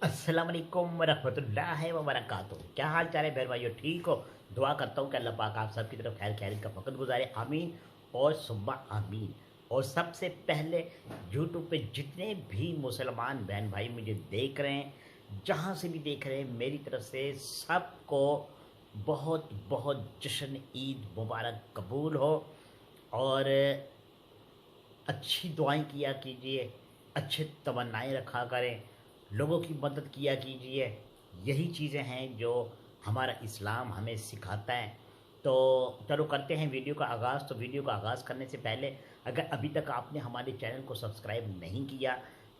अस्सलाम वालेकुम रहमतुल्लाहि व बरकातुहू। क्या हाल चाल है मेरे भाइयों, ठीक हो? दुआ करता हूँ कि अल्लाह पाक आप सबकी तरफ खैर खैरियत का फ़क़त गुजारे, आमीन और सुम्मा आमीन। और सबसे पहले यूट्यूब पे जितने भी मुसलमान बहन भाई मुझे देख रहे हैं, जहाँ से भी देख रहे हैं, मेरी तरफ से सबको बहुत बहुत जश्न ईद मुबारक कबूल हो। और अच्छी दुआएं किया कीजिए, अच्छे तमन्नाएं रखा करें, लोगों की मदद किया कीजिए। यही चीज़ें हैं जो हमारा इस्लाम हमें सिखाता है। तो चलो करते हैं वीडियो का आगाज़। तो वीडियो का आगाज़ करने से पहले अगर अभी तक आपने हमारे चैनल को सब्सक्राइब नहीं किया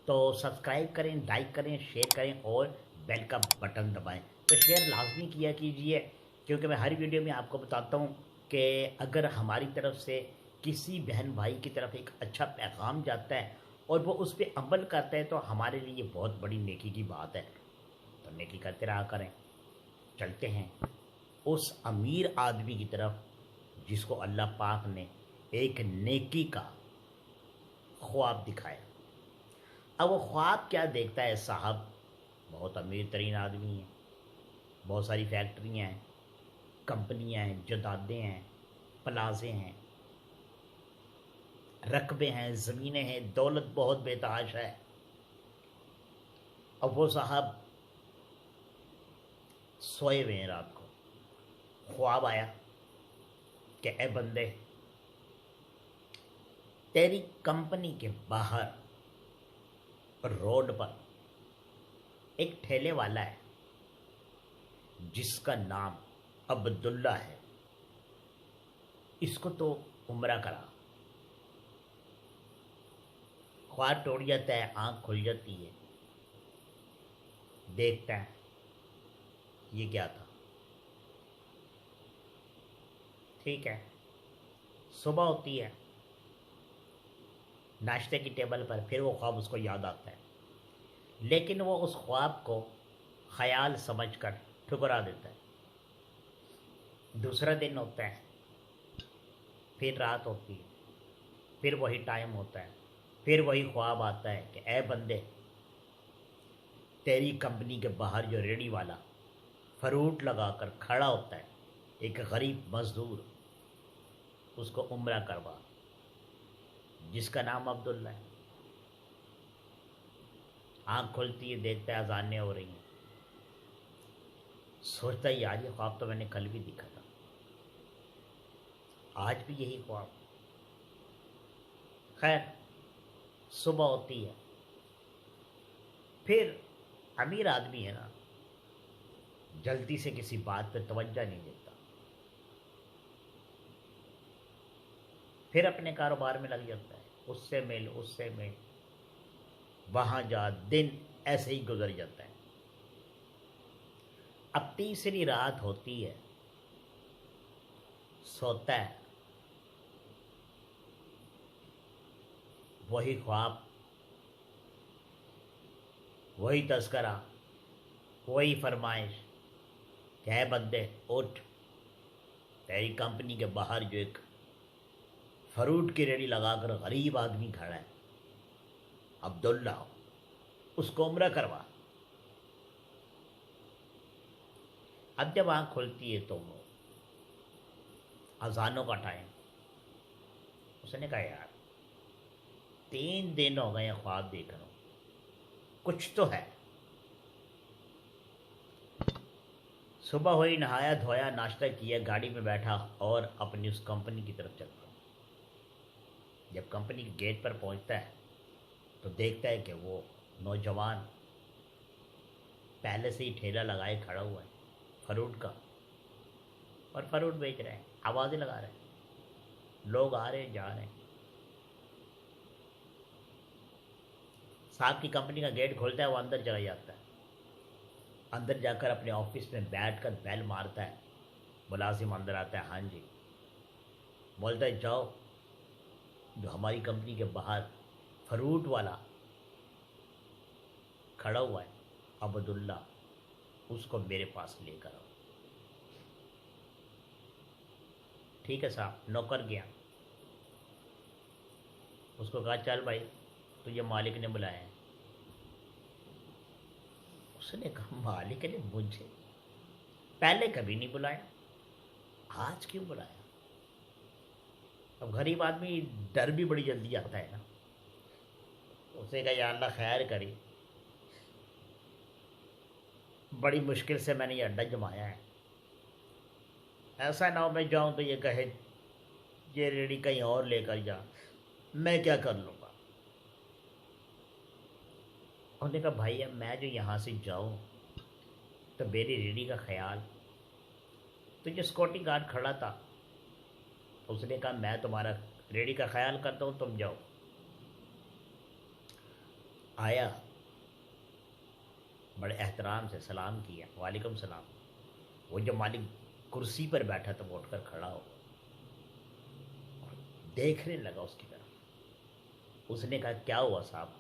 तो सब्सक्राइब करें, लाइक करें, शेयर करें और बेल का बटन दबाएं। तो शेयर लाजमी किया कीजिए, क्योंकि मैं हर वीडियो में आपको बताता हूँ कि अगर हमारी तरफ से किसी बहन भाई की तरफ एक अच्छा पैगाम जाता है और वो उस पर अमल करता है तो हमारे लिए बहुत बड़ी नेकी की बात है। तो नेकी करते रहा करें। चलते हैं उस अमीर आदमी की तरफ जिसको अल्लाह पाक ने एक नेकी का ख्वाब दिखाया। अब वो ख्वाब क्या देखता है साहब? बहुत अमीर तरीन आदमी है, बहुत सारी फैक्ट्रियाँ हैं, कंपनियाँ हैं, जदादें हैं, प्लाजे हैं, रकबे हैं, ज़मीनें हैं, दौलत बहुत बेतहाशा है। अब वो साहब सोए हुए हैं, रात को ख्वाब आया कि ए बंदे, तेरी कंपनी के बाहर रोड पर एक ठेले वाला है जिसका नाम अब्दुल्ला है, इसको तो उम्रा करा। ख्वाब टूट जाता है, आंख खुल जाती है, देखता है ये क्या था। ठीक है, सुबह होती है, नाश्ते की टेबल पर फिर वो ख्वाब उसको याद आता है, लेकिन वो उस ख्वाब को ख्याल समझकर ठुकरा देता है। दूसरा दिन होता है, फिर रात होती है, फिर वही टाइम होता है, फिर वही ख्वाब आता है कि ए बंदे, तेरी कंपनी के बाहर जो रेडी वाला फ्रूट लगाकर खड़ा होता है, एक गरीब मजदूर, उसको उम्रा करवा, जिसका नाम अब्दुल्ला है। आँख खुलती है, देखता है अजानें हो रही हैं, सोचता है यार ये ख्वाब तो मैंने कल भी देखा था, आज भी यही ख्वाब। खैर, सुबह होती है, फिर अमीर आदमी है ना, जल्दी से किसी बात पे तवज्जो नहीं देता, फिर अपने कारोबार में लग जाता है, उससे मिल उससे मिल, वहाँ जा, दिन ऐसे ही गुजर जाता है। अब तीसरी रात होती है, सोता है, वही ख्वाब, वही तस्करा, वही फरमाइश, क्या बंदे उठ, तेरी कंपनी के बाहर जो एक फ्रूट की रेडी लगाकर गरीब आदमी खड़ा है, अब्दुल्ला, उसको उम्र करवा। अब जब आँख खुलती है तो वो अजानों का टाइम। उसने कहा यार 3 दिन हो गए ख्वाब देख रहा हूँ, कुछ तो है। सुबह हुई, नहाया धोया, नाश्ता किया, गाड़ी में बैठा और अपनी उस कंपनी की तरफ चल पड़ा। जब कंपनी के गेट पर पहुंचता है तो देखता है कि वो नौजवान पहले से ही ठेला लगाए खड़ा हुआ है फ्रूट का, और फ्रूट बेच रहे हैं, आवाज़ें लगा रहे हैं, लोग आ रहे हैं जा रहे हैं। साहब की कंपनी का गेट खोलता है, वो अंदर चला जाता है। अंदर जाकर अपने ऑफिस में बैठकर बेल मारता है, मुलाजिम अंदर आता है, हाँ जी, बोलता है जाओ, जो हमारी कंपनी के बाहर फ्रूट वाला खड़ा हुआ है अब्दुल्ला, उसको मेरे पास लेकर आओ। ठीक है साहब, नौकर गया, उसको कहा चल भाई तुझे मालिक ने बुलाया है। उसने कहा मालिक ने मुझे पहले कभी नहीं बुलाया, आज क्यों बुलाया? अब गरीब आदमी डर भी बड़ी जल्दी आता है ना। उसे कहा या अल्लाह खैर करी, बड़ी मुश्किल से मैंने ये अड्डा जमाया है, ऐसा ना हो मैं जाऊं तो ये कहे ये रेडी कहीं और लेकर जा, मैं क्या कर लूँगा। उन्होंने कहा भाई अब मैं जो यहाँ से जाऊँ तो मेरी रेडी का ख्याल, तो जो सिक्योरिटी गार्ड खड़ा था उसने कहा मैं तुम्हारा रेडी का ख्याल करता हूँ, तुम जाओ। आया, बड़े एहतराम से सलाम किया, वालेकुम सलाम। वो जो मालिक कुर्सी पर बैठा था वो उठकर खड़ा हो देखने लगा उसकी तरफ। उसने कहा क्या हुआ साहब,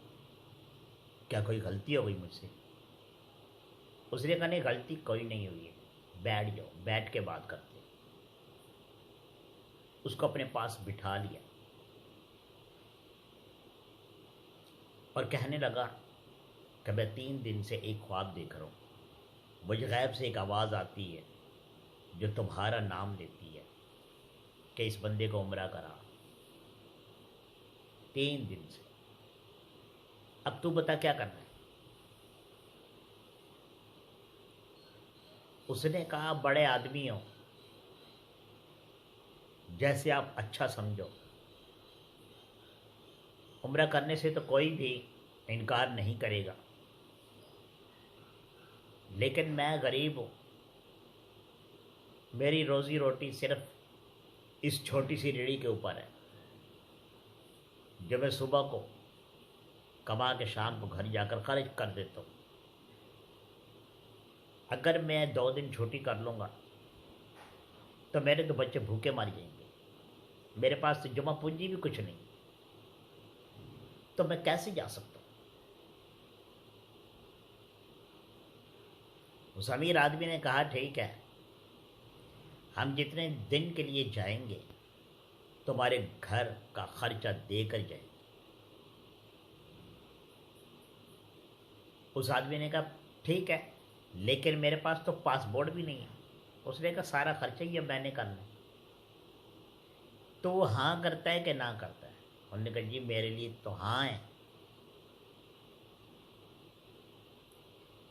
क्या कोई गलती हो गई मुझसे? उसने कहा नहीं गलती कोई नहीं हुई है, बैठ जाओ, बैठ के बात करते। उसको अपने पास बिठा लिया और कहने लगा कि मैं 3 दिन से एक ख्वाब देख रहा हूँ, मुझे गैब से एक आवाज़ आती है जो तुम्हारा नाम लेती है कि इस बंदे को उम्रा करा। 3 दिन से, अब तू बता क्या करना है? उसने कहा बड़े आदमी हो, जैसे आप अच्छा समझो, उम्रा करने से तो कोई भी इनकार नहीं करेगा, लेकिन मैं गरीब हूँ, मेरी रोज़ी रोटी सिर्फ इस छोटी सी रेड़ी के ऊपर है जो मैं सुबह को कमा के शाम को घर जाकर खर्च कर देता हूँ। अगर मैं 2 दिन छुट्टी कर लूँगा तो मेरे तो बच्चे भूखे मर जाएंगे, मेरे पास तो जमा पूंजी भी कुछ नहीं, तो मैं कैसे जा सकता हूँ? उस अमीर आदमी ने कहा ठीक है, हम जितने दिन के लिए जाएंगे तुम्हारे घर का खर्चा देकर जाएंगे। उस आदमी ने कहा ठीक है, लेकिन मेरे पास तो पासपोर्ट भी नहीं है। उसने कहा सारा खर्चा ही अब मैंने करना है। तो वो हाँ करता है कि ना करता है? उन्होंने कहा जी मेरे लिए तो हाँ है,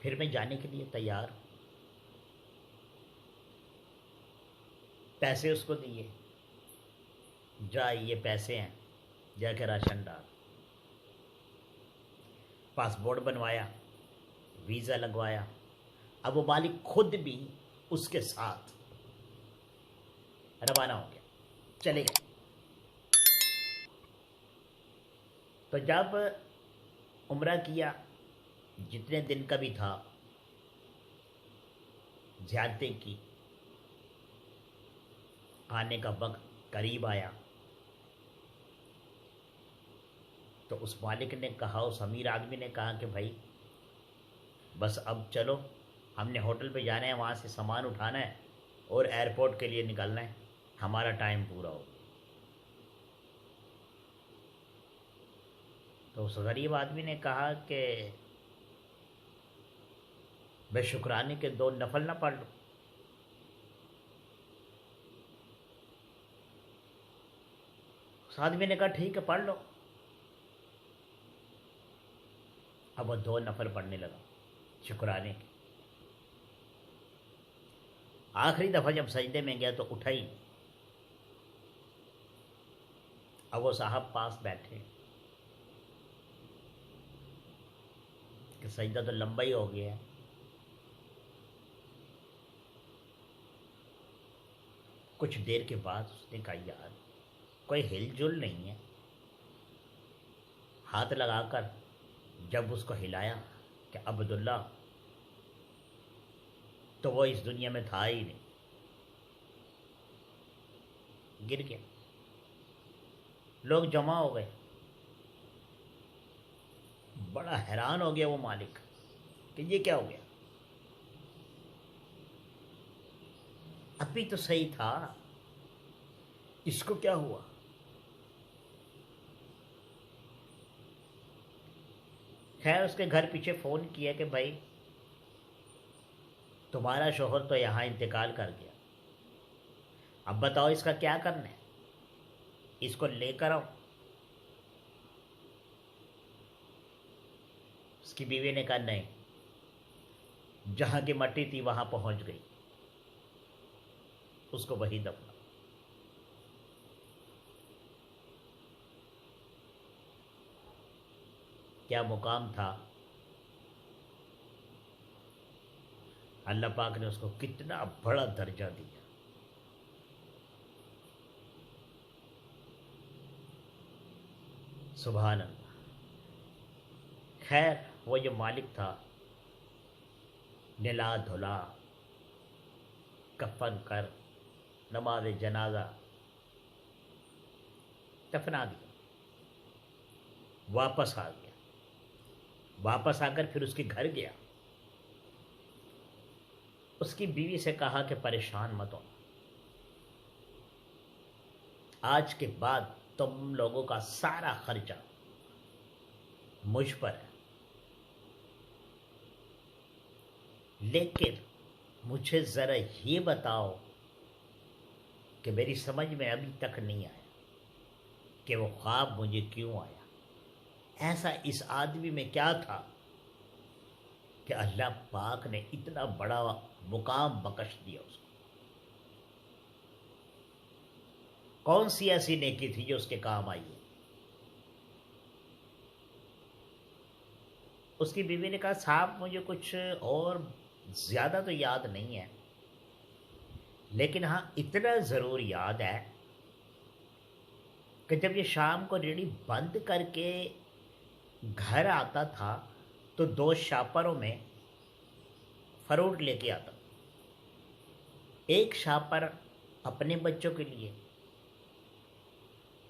फिर मैं जाने के लिए तैयार हूँ। पैसे उसको दिए, जा ये पैसे हैं, जाके राशन डाल। पासपोर्ट बनवाया, वीज़ा लगवाया। अब वो मालिक खुद भी उसके साथ रवाना हो गया, चले गए। तो जब उम्रा किया, जितने दिन का भी था, ज़ियारतें की, आने का वक्त करीब आया तो उस मालिक ने कहा, उस अमीर आदमी ने कहा कि भाई बस अब चलो, हमने होटल पे जाना है, वहाँ से सामान उठाना है और एयरपोर्ट के लिए निकलना है, हमारा टाइम पूरा हो गया। तो उस गरीब आदमी ने कहा कि मैं शुक्राने के 2 नफल ना पढ़ लूँ? उस आदमी ने कहा ठीक है पढ़ लो। अब वो 2 नफल पढ़ने लगा शुक्राने के। आखिरी दफ़ा जब सजदे में गया तो उठा ही नहीं। अब वो साहब पास बैठे कि सजदा तो लंबा ही हो गया है। कुछ देर के बाद उसने कहा यार कोई हिलजुल नहीं है। हाथ लगाकर जब उसको हिलाया कि अब्दुल्ला, तो वो इस दुनिया में था ही नहीं, गिर गया। लोग जमा हो गए, बड़ा हैरान हो गया वो मालिक कि ये क्या हो गया, अभी तो सही था, इसको क्या हुआ? खैर उसके घर पीछे फ़ोन किया कि भाई तुम्हारा शोहर तो यहाँ इंतकाल कर गया, अब बताओ इसका क्या करना है, इसको लेकर आओ। उसकी बीवी ने कहा नहीं, जहाँ की मट्टी थी वहाँ पहुँच गई, उसको वही दफना। क्या मुकाम था, अल्लाह पाक ने उसको कितना बड़ा दर्जा दिया। सुभान अल्लाह। खैर वो जो मालिक था, निला धुला, कफन कर, नमाज जनाजा, दफना दिया, वापस आ गया। वापस आकर फिर उसके घर गया, उसकी बीवी से कहा कि परेशान मत हो, आज के बाद तुम लोगों का सारा खर्चा मुझ पर है, लेकिन मुझे ज़रा ये बताओ कि मेरी समझ में अभी तक नहीं आया कि वो ख्वाब मुझे क्यों आया, ऐसा इस आदमी में क्या था कि अल्लाह पाक ने इतना बड़ा मुकाम बख्श दिया उसको। कौन सी ऐसी नेकी थी जो उसके काम आई है। उसकी बीवी ने कहा साहब मुझे कुछ और ज़्यादा तो याद नहीं है, लेकिन हाँ इतना ज़रूर याद है कि जब ये शाम को रेडी बंद करके घर आता था तो 2 शापरों में फ्रूट लेके आता, एक शापर अपने बच्चों के लिए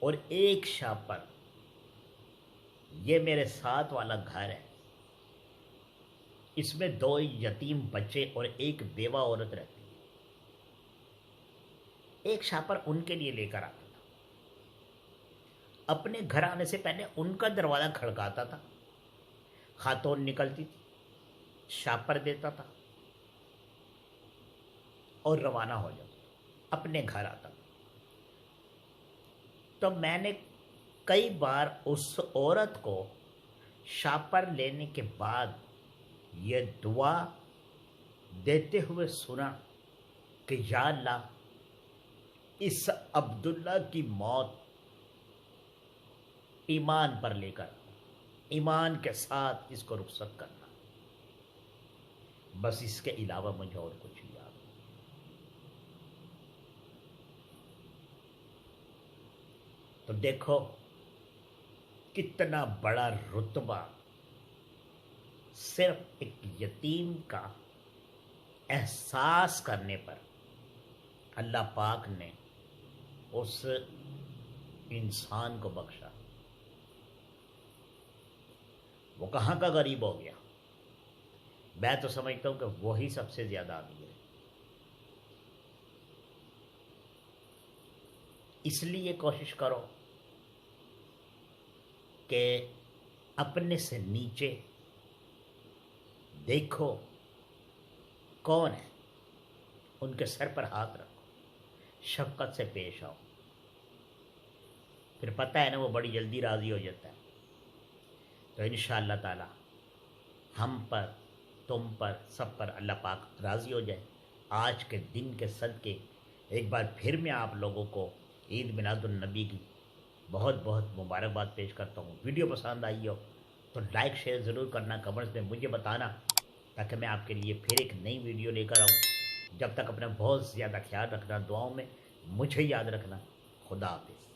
और एक शापर ये मेरे साथ वाला घर है, इसमें 2 यतीम बच्चे और एक बेवा औरत रहती है। एक शापर उनके लिए लेकर आता था, अपने घर आने से पहले उनका दरवाज़ा खड़काता था, खातून निकलती थी, शापर देता था और रवाना हो जाता, अपने घर आता था। तो मैंने कई बार उस औरत को शापर लेने के बाद ये दुआ देते हुए सुना कि या अल्लाह इस अब्दुल्ला की मौत ईमान पर लेकर, ईमान के साथ इसको रुखसत करना, बस इसके अलावा मुझे और कुछ याद नहीं। तो देखो कितना बड़ा रुतबा सिर्फ एक यतीम का एहसास करने पर अल्लाह पाक ने उस इंसान को बख्शा। वो कहाँ का गरीब हो गया, मैं तो समझता हूं कि वही सबसे ज्यादा अमीर है। इसलिए कोशिश करो कि अपने से नीचे देखो कौन है, उनके सर पर हाथ रखो, शफकत से पेश आओ, फिर पता है ना वो बड़ी जल्दी राज़ी हो जाता है। तो इंशाअल्लाह ताला हम पर, तुम पर, सब पर अल्लाह पाक राज़ी हो जाए। आज के दिन के सदके एक बार फिर मैं आप लोगों को ईद मिलादुन नबी की बहुत बहुत मुबारकबाद पेश करता हूँ। वीडियो पसंद आई हो तो लाइक शेयर ज़रूर करना, कमेंट्स में मुझे बताना, ताकि मैं आपके लिए फिर एक नई वीडियो लेकर आऊँ। जब तक अपना बहुत ज़्यादा ख्याल रखना, दुआओं में मुझे याद रखना। खुदा हाफिज़।